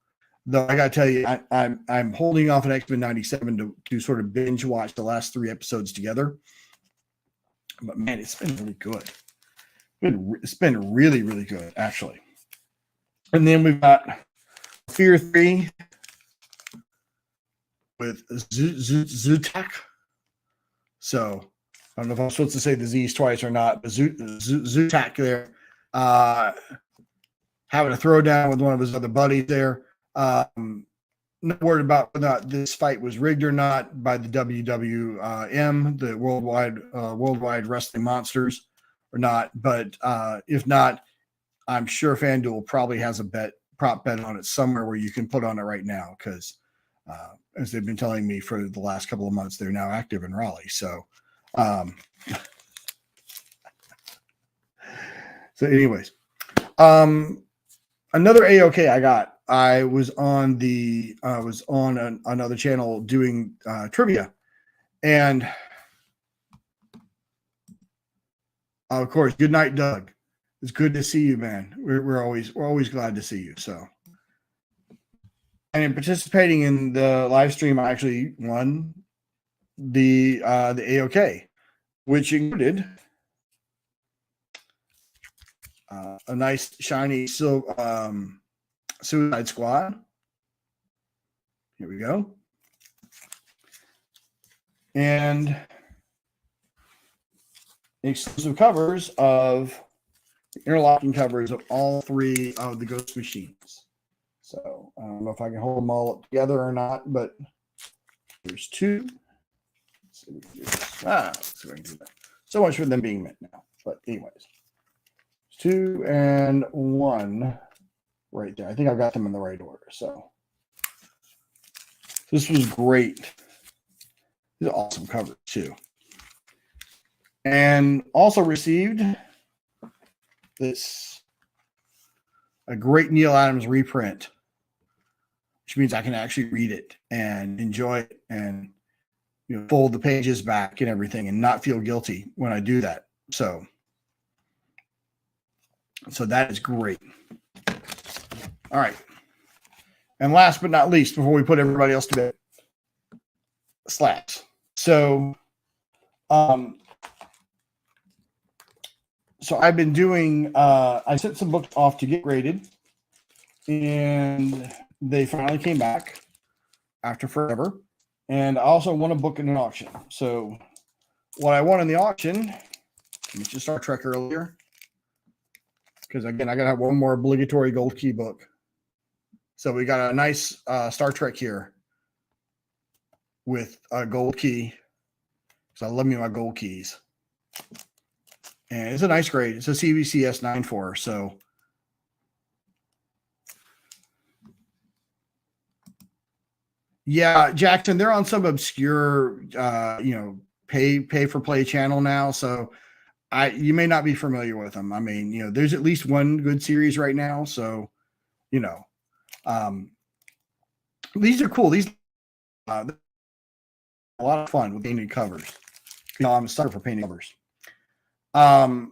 Though I gotta tell you, I'm holding off on X-Men 97 to sort of binge watch the last 3 episodes together. But man, it's been really good. It's been really, really good, actually. And then we've got Fear 3 with Zutak. So I don't know if I'm supposed to say the Z's twice or not, but Zutak there having a throwdown with one of his other buddies there. Not worried about whether this fight was rigged or not by the WWM, the Worldwide Wrestling Monsters, or not. But if not, I'm sure FanDuel probably has a prop bet on it somewhere where you can put on it right now because, as they've been telling me for the last couple of months, they're now active in Raleigh. So, anyways, another AOK I got. I was on another channel doing trivia, and of course, good night, Doug. It's good to see you, man. We're always glad to see you. So, and in participating in the live stream, I actually won the AOK, which included a nice shiny Suicide Squad. Here we go. And exclusive covers of interlocking covers of all 3 of the Ghost Machines. So I don't know if I can hold them all up together or not, but there's 2. Let's see if we can do this. Let's see if I can do that. So much for them being mint now. But anyways, 2 and 1. Right there. I think I got them in the right order. So this was great. These are awesome covers too. And also received a great Neil Adams reprint, which means I can actually read it and enjoy it and, you know, fold the pages back and everything and not feel guilty when I do that. So that is great. All right. And last but not least, before we put everybody else to bed, slabs. So I've been doing, I sent some books off to get graded, and they finally came back after forever. And I also won a book in an auction. So what I won in the auction, I mentioned Star Trek earlier, because again, I got to have one more obligatory gold key book. So we got a nice Star Trek here with a gold key. So I love me my gold keys. And it's a nice grade. It's a CGC S94. So yeah, Jackson, they're on some obscure, pay for play channel now. So you may not be familiar with them. I mean, there's at least one good series right now. So, these are cool. These a lot of fun with painted covers. I'm a sucker for painted covers. I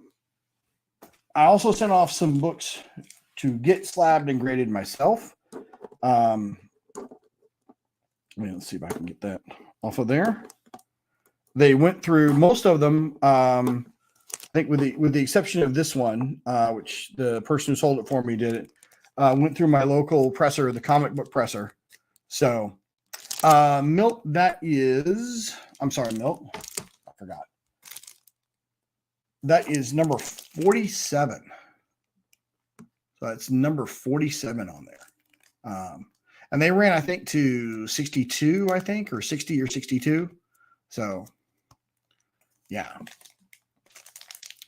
also sent off some books to get slabbed and graded myself. Let's see if I can get that off of there. They went through most of them. I think with the exception of this one, which the person who sold it for me did it, went through my local presser, the comic book presser. So, Milt, that is, I'm sorry, Milt, I forgot. That is number 47. So that's number 47 on there. And they ran, I think, to 62, I think, or 60 or 62. So, yeah.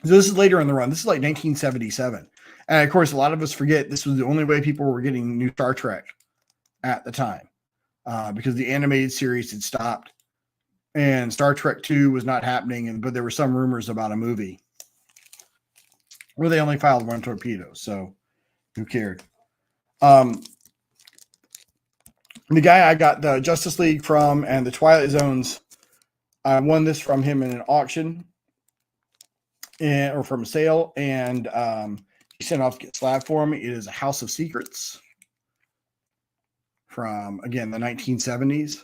So this is later in the run. This is like 1977. And of course, a lot of us forget this was the only way people were getting new Star Trek at the time, because the animated series had stopped and Star Trek 2 was not happening. But there were some rumors about a movie where they only filed one torpedo. So who cared? The guy I got the Justice League from and the Twilight Zones, I won this from him in an auction or from a sale, and he sent off to get slabbed for me. It is a House of Secrets from, again, the 1970s.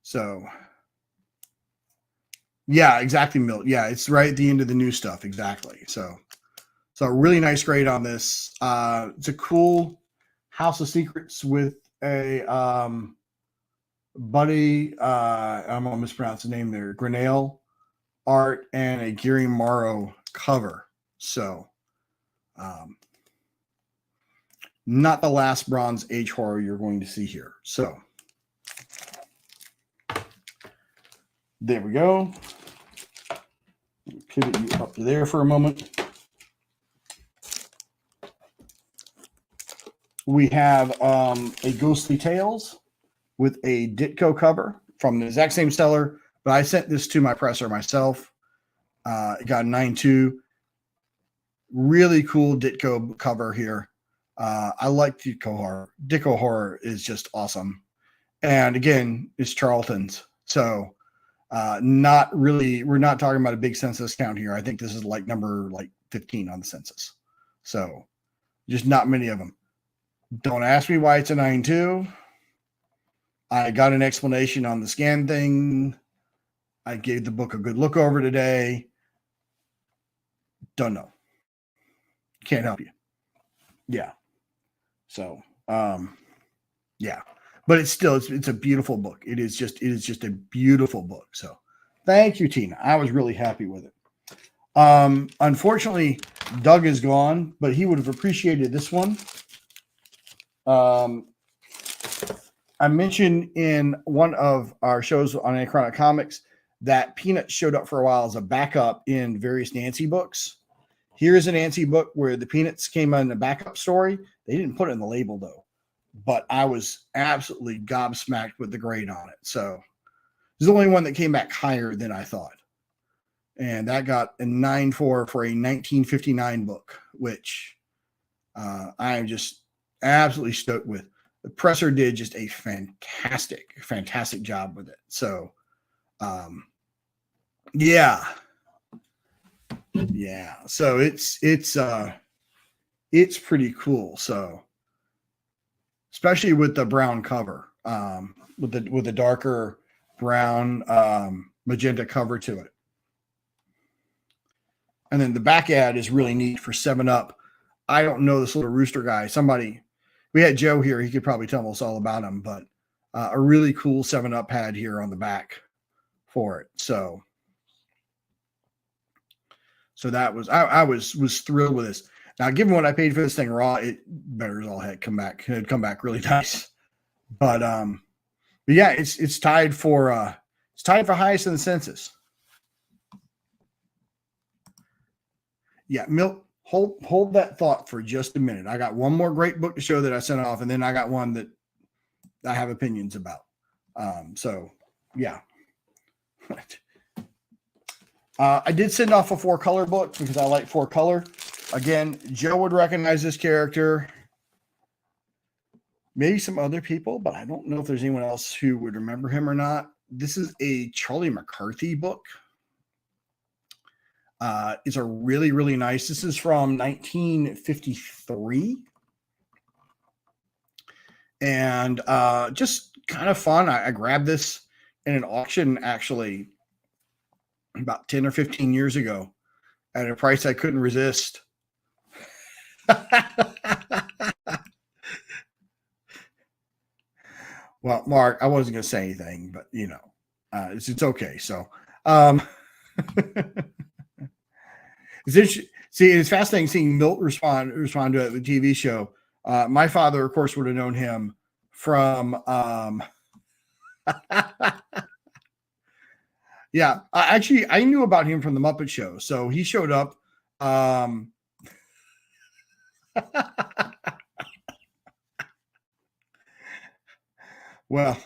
So, yeah, exactly, Milt. Yeah, it's right at the end of the new stuff. Exactly. So really nice grade on this. It's a cool House of Secrets with a Buddy, I'm going to mispronounce the name there, Grinnell art and a Gary Morrow cover. So, not the last Bronze Age horror you're going to see here. So, there we go. Pivot you up to there for a moment. We have a Ghostly Tales with a Ditko cover from the exact same seller, but I sent this to my presser myself. It got a 9.2. Really cool Ditko cover here. I like Ditko horror. Ditko horror is just awesome. And again, it's Charlton's. So not really, we're not talking about a big census count here. I think this is like number 15 on the census. So just not many of them. Don't ask me why it's a 9.2. I got an explanation on the scan thing. I gave the book a good look over today. Don't know. Can't help you. Yeah. So, yeah. But it's still, it's a beautiful book. It is just a beautiful book. So thank you, Tina. I was really happy with it. Unfortunately, Doug is gone, but he would have appreciated this one. I mentioned in one of our shows on Anachronic Comics that Peanuts showed up for a while as a backup in various Nancy books. Here's a Nancy book where the Peanuts came in a backup story. They didn't put it in the label, though. But I was absolutely gobsmacked with the grade on it. So it's the only one that came back higher than I thought. And that got a 9.4 for a 1959 book, which I am just absolutely stoked with. The presser did just a fantastic job with it. So, yeah. So it's pretty cool. So, especially with the brown cover, with the darker brown magenta cover to it, and then the back ad is really neat for 7-Up. I don't know this little rooster guy. We had Joe here. He could probably tell us all about him, but a really cool 7-Up pad here on the back for it. So that was, I was thrilled with this. Now, given what I paid for this thing raw, it better as all heck come back. It'd come back really nice. But yeah, it's tied for highest in the census. Yeah, Milt, hold that thought for just a minute. I got one more great book to show that I sent off, and then I got one that I have opinions about. So yeah. I did send off a 4-color book because I like 4-color. Again, Joe would recognize this character. Maybe some other people, but I don't know if there's anyone else who would remember him or not. This is a Charlie McCarthy book. It's a really, really nice. This is from 1953. And just kind of fun. I grabbed this in an auction actually about 10 or 15 years ago. at a price I couldn't resist. Well, Mark, I wasn't going to say anything, but it's okay. So, it's fascinating seeing Milt respond to the TV show. My father, of course, would have known him from, yeah, actually, I knew about him from the Muppet Show. So he showed up. Well,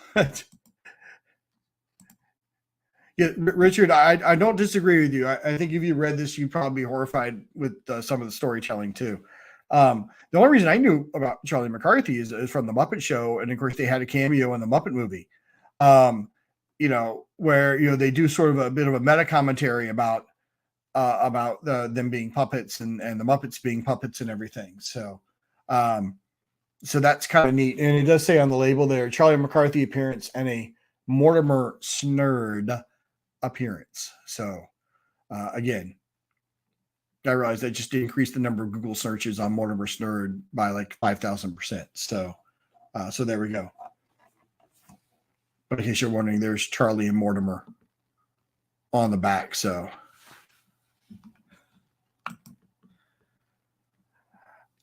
yeah, Richard, I don't disagree with you. I think if you read this, you'd probably be horrified with some of the storytelling too. The only reason I knew about Charlie McCarthy is from the Muppet Show, and of course they had a cameo in the Muppet movie. Where they do sort of a bit of a meta commentary about them being puppets and the Muppets being puppets and everything. So that's kind of neat. And it does say on the label there, Charlie McCarthy appearance and a Mortimer Snerd appearance. So again, I realized that just increased the number of Google searches on Mortimer Snerd by like 5,000%. So there we go. But in case you're wondering, there's Charlie and Mortimer on the back. So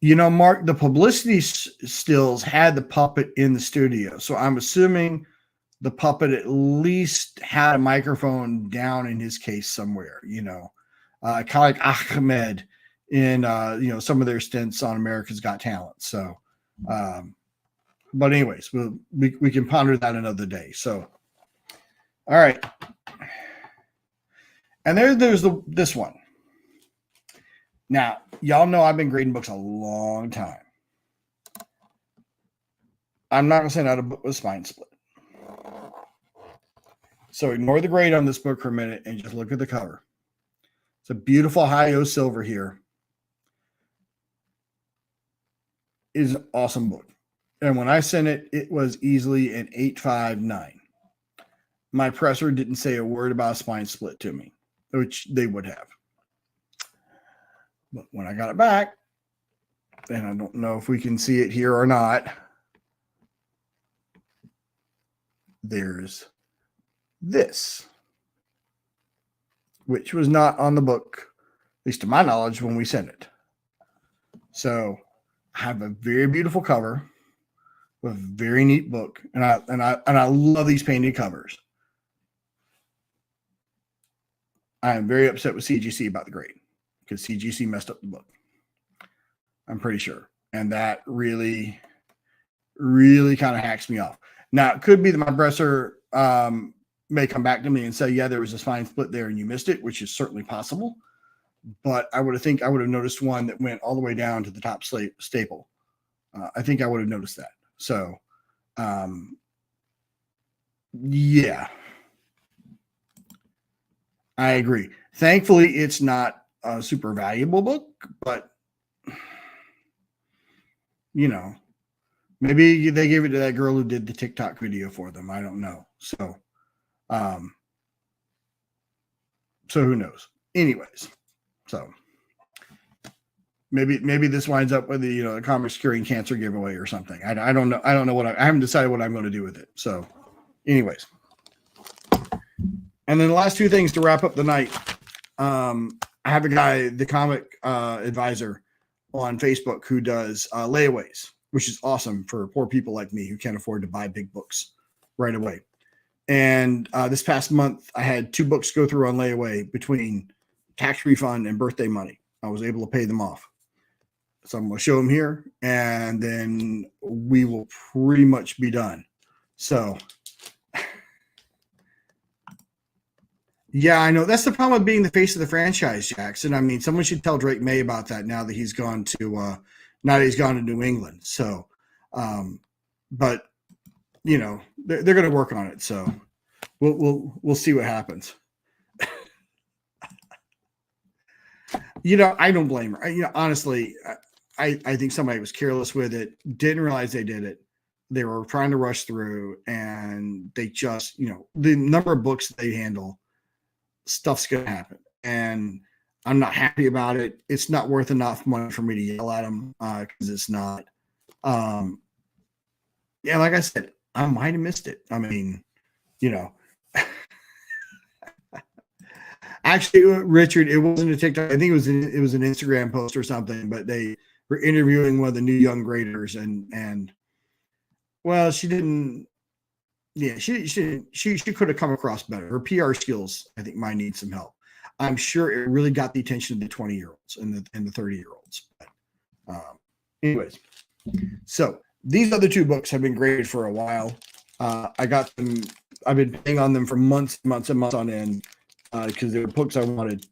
Mark, the publicity stills had the puppet in the studio. So I'm assuming the puppet at least had a microphone down in his case somewhere, kind of like Ahmed in, some of their stints on America's Got Talent. So, but anyways, we can ponder that another day. So, all right. And there's this one. Now, y'all know I've been grading books a long time. I'm not going to send out a book with spine split. So ignore the grade on this book for a minute and just look at the cover. It's a beautiful high-O silver here. It is an awesome book. And when I sent it, it was easily an 8.59. My presser didn't say a word about a spine split to me, which they would have. But when I got it back, and I don't know if we can see it here or not, there's this, which was not on the book, at least to my knowledge, when we sent it. So I have a very beautiful cover with a very neat book, and I love these painted covers. I am very upset with CGC about the grade because CGC messed up the book. I'm pretty sure, and that really, really kind of hacks me off. Now it could be that my presser may come back to me and say, yeah, there was a spine split there and you missed it, which is certainly possible. But I would have noticed one that went all the way down to the top staple. I think I would have noticed that. So, yeah, I agree. Thankfully, it's not a super valuable book, but maybe they gave it to that girl who did the TikTok video for them. I don't know. So who knows? Anyways, so maybe this winds up with the Comics Curing Cancer giveaway or something. I don't know. I don't know I haven't decided what I'm going to do with it. So, anyways, and then the last two things to wrap up the night. I have a guy, the comic advisor on Facebook, who does layaways, which is awesome for poor people like me who can't afford to buy big books right away. And this past month, I had 2 books go through on layaway between tax refund and birthday money. I was able to pay them off. So I'm going to show them here, and then we will pretty much be done. So, yeah, I know. That's the problem with being the face of the franchise, Jackson. I mean, someone should tell Drake May about that now that he's gone to New England. So, but they're going to work on it. So we'll see what happens. I don't blame her. Honestly, I think somebody was careless with it, didn't realize they did it. They were trying to rush through, and they just, the number of books they handle, stuff's going to happen. And I'm not happy about it. It's not worth enough money for me to yell at them because it's not. Yeah, like I said, I might have missed it. I mean, you know, actually, Richard, it wasn't a TikTok. I think it was an Instagram post or something. But they were interviewing one of the new young graders, and well, she didn't. Yeah, she could have come across better. Her PR skills, I think, might need some help. I'm sure it really got the attention of the 20-year-olds and the 30-year-olds. Anyways, so these other two books have been graded for a while. I got them. I've been paying on them for months on end because they were books I wanted.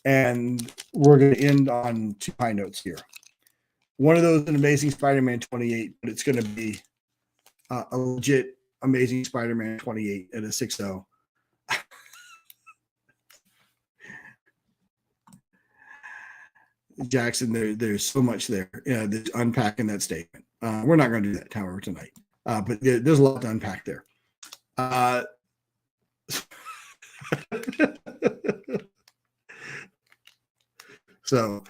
And we're going to end on two high notes here. One of those is an Amazing Spider-Man 28, but it's going to be a legit Amazing Spider-Man 28 at a 6.0. Jackson, there's so much there. There's unpacking that statement. We're not going to do that, however, tonight. But there's a lot to unpack there. So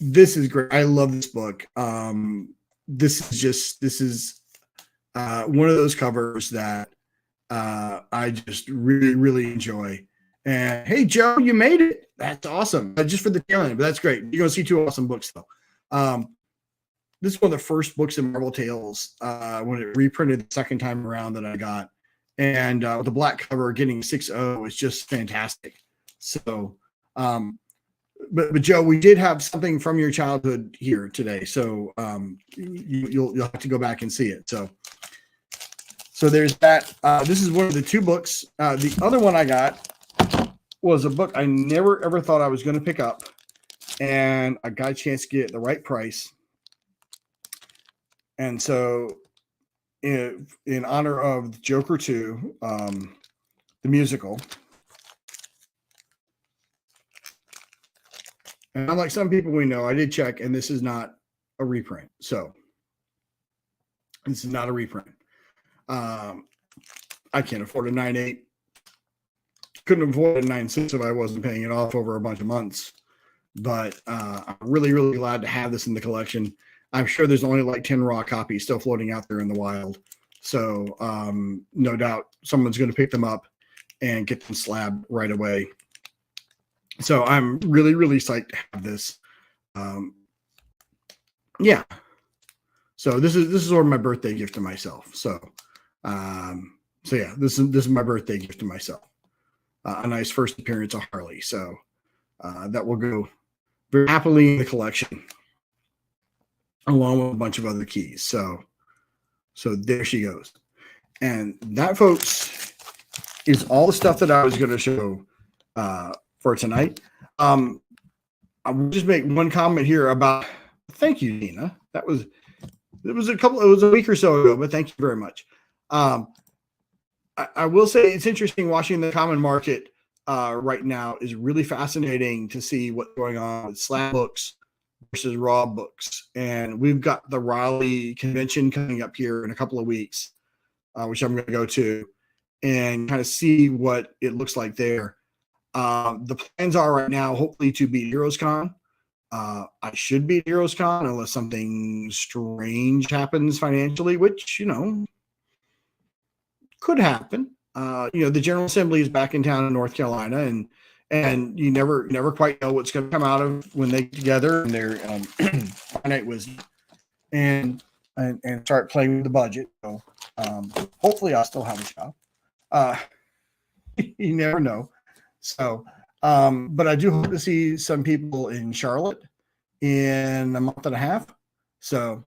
this is great. I love this book. This is one of those covers that I just really, really enjoy. And hey, Joe, you made it. That's awesome. Just for the tail end, but that's great. You're going to see two awesome books, though. This is one of the first books in Marvel Tales when it reprinted the second time around that I got. And with the black cover getting 6.0 is just fantastic. So, but Joe, we did have something from your childhood here today. So you'll have to go back and see it. So there's that. This is one of the two books. The other one I got was a book I never, ever thought I was going to pick up. And I got a chance to get it at the right price. And so in honor of Joker 2, the musical, and unlike some people we know, I did check, and this is not a reprint. So this is not a reprint. I can't afford a 9.8. Couldn't afford a 9.6 if I wasn't paying it off over a bunch of months. But I'm really, really glad to have this in the collection. I'm sure there's only like 10 raw copies still floating out there in the wild. So no doubt someone's going to pick them up and get them slabbed right away. So I'm really, really psyched to have this. Yeah. So this is sort of my birthday gift to myself. So yeah, this is my birthday gift to myself. A nice first appearance of Harley. So that will go very happily in the collection, along with a bunch of other keys. So there she goes. And that, folks, is all the stuff that I was going to show for tonight. I will just make one comment here about, thank you, Nina. It was a week or so ago, but thank you very much. I will say it's interesting watching the common market right now. Is really fascinating to see what's going on with slab books versus raw books. And we've got the Raleigh convention coming up here in a couple of weeks, which I'm going to go to and kind of see what it looks like there. The plans are right now, hopefully, to beat HeroesCon. I should beat HeroesCon unless something strange happens financially, which, could happen. The General Assembly is back in town in North Carolina, and you never quite know what's going to come out of when they get together and their finite wisdom and start playing with the budget. So hopefully I'll still have a job. You never know. So, but I do hope to see some people in Charlotte in a month and a half. So,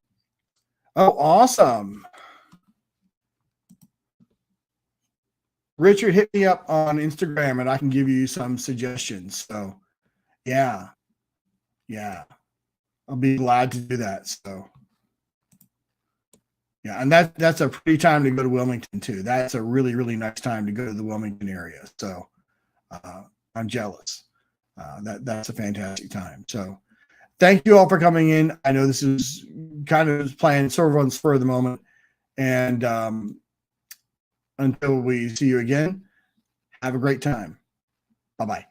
oh, awesome. Richard, hit me up on Instagram and I can give you some suggestions. So, yeah. I'll be glad to do that. So, yeah, and that's a pretty time to go to Wilmington too. That's a really, really nice time to go to the Wilmington area. So, I'm jealous. That's a fantastic time. So, thank you all for coming in. I know this is kind of planned sort of on spur of the moment, and until we see you again, have a great time. Bye-bye.